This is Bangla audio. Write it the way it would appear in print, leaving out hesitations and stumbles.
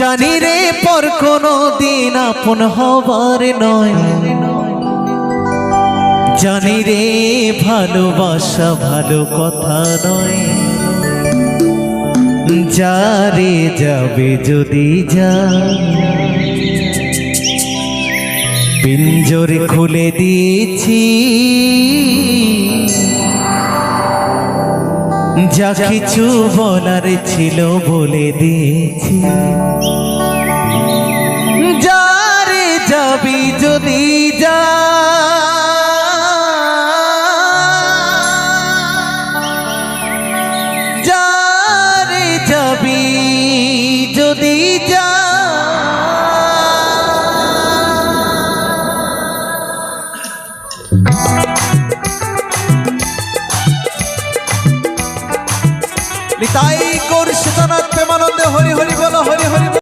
জানি রে পর কোনো দিন আপন হবার নয়, জানি রে ভালোবাসা ভালো কথা নয়। যারে যাবে যদি যা, পিঞ্জর খুলে দিয়েছি, যা কিছু বলার ছিল বলে দিয়েছি। যারে যাবি যদি যা, যারে যাবি যদি যা, নিতাই গৌর সীতানাথ প্রেমানন্দে হরি হরি বলো, হরি হরি।